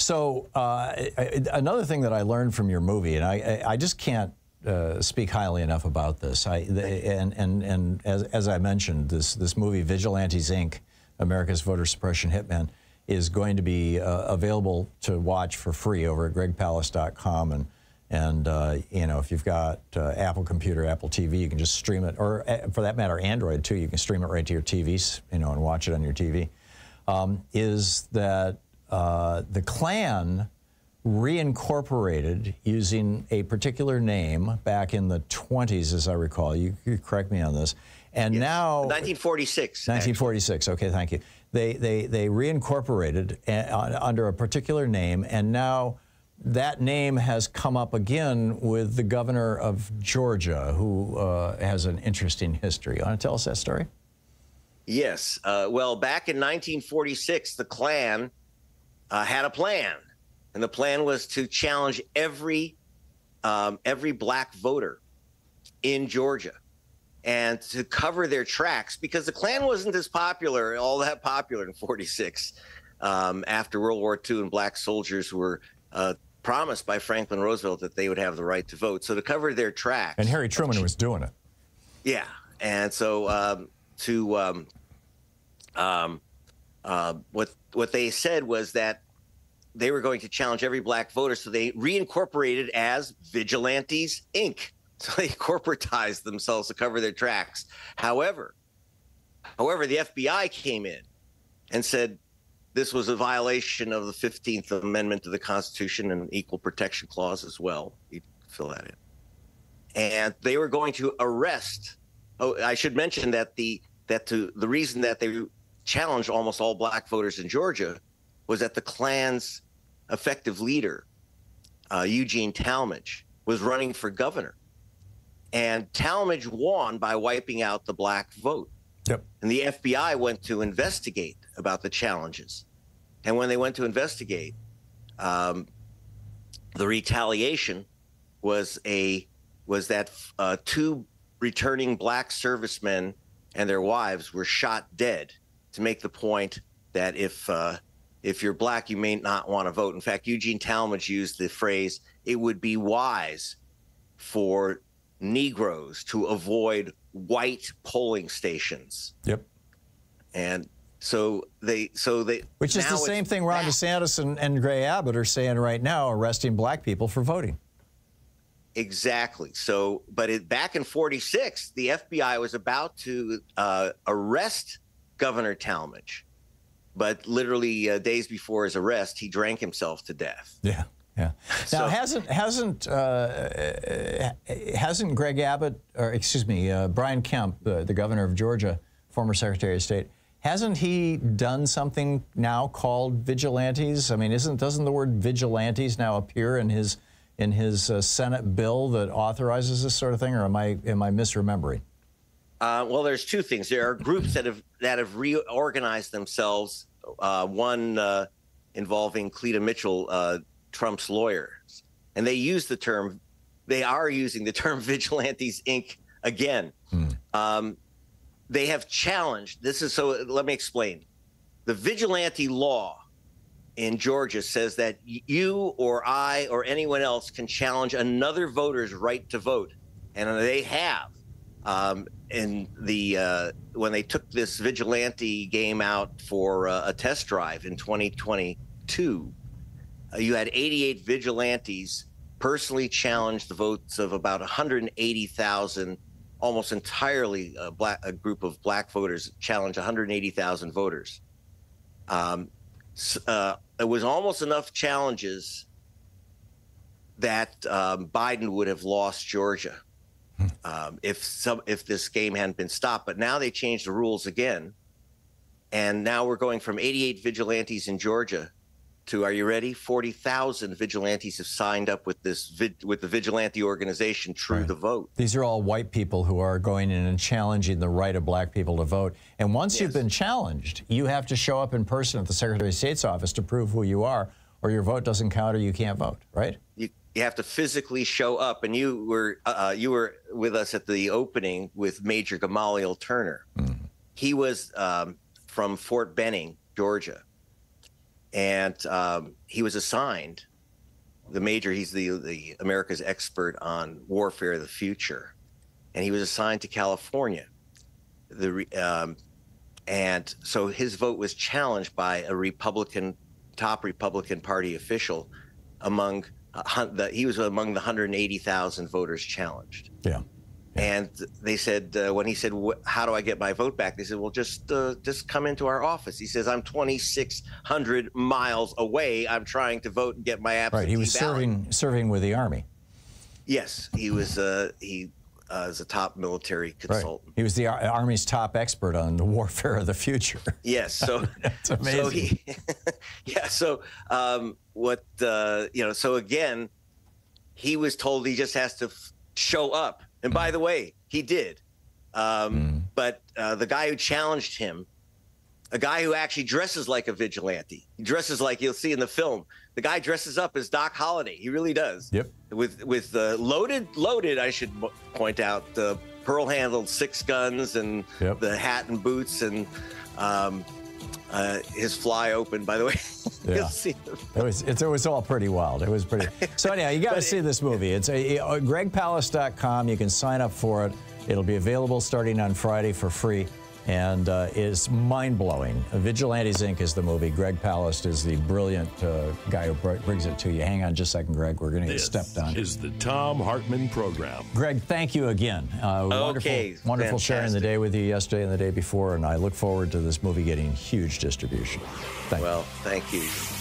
So another thing that I learned from your movie, and I just can't speak highly enough about this. And as I mentioned, this movie Vigilantes Inc., America's Voter Suppression Hitman, is going to be available to watch for free over at gregpalast.com. And you know, if you've got Apple computer, Apple TV, you can just stream it, or for that matter, Android too. You can stream it right to your TVs, you know, and watch it on your TV. Is that the Klan reincorporated using a particular name back in the 20s, as I recall. You correct me on this. And yes, now 1946. 1946. Okay, thank you. They reincorporated under a particular name, and now that name has come up again with the governor of Georgia, who has an interesting history. You want to tell us that story? Yes. Well, back in 1946, the Klan had a plan, and the plan was to challenge every black voter in Georgia, and to cover their tracks, because the Klan wasn't as popular, all that popular in 46. After World War II, and black soldiers were promised by Franklin Roosevelt that they would have the right to vote. So to cover their tracks. And Harry Truman was doing it. Yeah. And so what they said was that they were going to challenge every black voter. So they reincorporated as Vigilantes Inc. So they corporatized themselves to cover their tracks. However, the FBI came in and said this was a violation of the 15th Amendment to the Constitution and Equal Protection Clause as well. You fill that in. And they were going to arrest. Oh, I should mention that the reason that they challenged almost all black voters in Georgia was that the Klan's effective leader, Eugene Talmadge, was running for governor. And Talmadge won by wiping out the black vote. Yep. And the FBI went to investigate about the challenges. And when they went to investigate, the retaliation was that two returning black servicemen and their wives were shot dead, to make the point that if you're black, you may not want to vote. In fact, Eugene Talmadge used the phrase, "It would be wise for Negroes to avoid white polling stations." Yep. And so they which is the same thing Ron DeSantis and Gray Abbott are saying right now, arresting black people for voting. Exactly. So, but back in 46, the FBI was about to arrest Governor Talmadge, but literally days before his arrest, he drank himself to death. Yeah. Yeah. Now, So, hasn't Greg Abbott, or excuse me, Brian Kemp, the governor of Georgia, former Secretary of State, hasn't he done something now called vigilantes? I mean, doesn't the word vigilantes now appear in his Senate bill that authorizes this sort of thing, or am I misremembering? Well, there's two things. There are groups that have reorganized themselves. One involving Cleta Mitchell, Trump's lawyers, and they are using the term Vigilantes Inc. again. They have challenged, let me explain. The vigilante law in Georgia says that you or I or anyone else can challenge another voter's right to vote. And they have. When they took this vigilante game out for a test drive in 2022, you had 88 vigilantes personally challenge the votes of about 180,000, almost entirely a group of black voters challenged 180,000 voters. It was almost enough challenges that Biden would have lost Georgia if this game hadn't been stopped. But now they changed the rules again, and now we're going from 88 vigilantes in Georgia to, are you ready? 40,000 vigilantes have signed up with with the vigilante organization True the Vote. These are all white people who are going in and challenging the right of black people to vote. And once you've been challenged, you have to show up in person at the Secretary of State's office to prove who you are, or your vote doesn't count, or you can't vote, right? You have to physically show up. And you were with us at the opening with Major Gamaliel Turner. He was from Fort Benning, Georgia. and he was assigned the major. He's the America's expert on warfare of the future, and he was assigned to California. And so his vote was challenged by a top Republican Party official. He was among the 180,000 voters challenged. Yeah. And they said, when he said, how do I get my vote back? They said, well, just come into our office. He says, I'm 2,600 miles away. I'm trying to vote and get my absentee Right. He was serving with the Army. Yes, he was. He was a top military consultant. Right. He was the Army's top expert on the warfare of the future. Yes. So that's amazing. So So again, he was told he just has to show up. And by the way, he did. But the guy who challenged him, a guy who actually dresses like a vigilante, he dresses like you'll see in the film. The guy dresses up as Doc Holliday. He really does. Yep. With loaded. I should point out the pearl-handled 6 guns and the hat and boots and his fly open. By the way, yeah, it was all pretty wild. It was pretty. So anyhow, you got to see this movie. It's gregpalast.com. You can sign up for it. It'll be available starting on Friday for free. And is mind-blowing. Vigilantes Inc. is the movie. Greg Palast is the brilliant guy who brings it to you. Hang on just a second, Greg. We're going to get stepped on. This is the Thom Hartmann Program. Greg, thank you again. Wonderful sharing the day with you yesterday and the day before, and I look forward to this movie getting huge distribution. Thank you.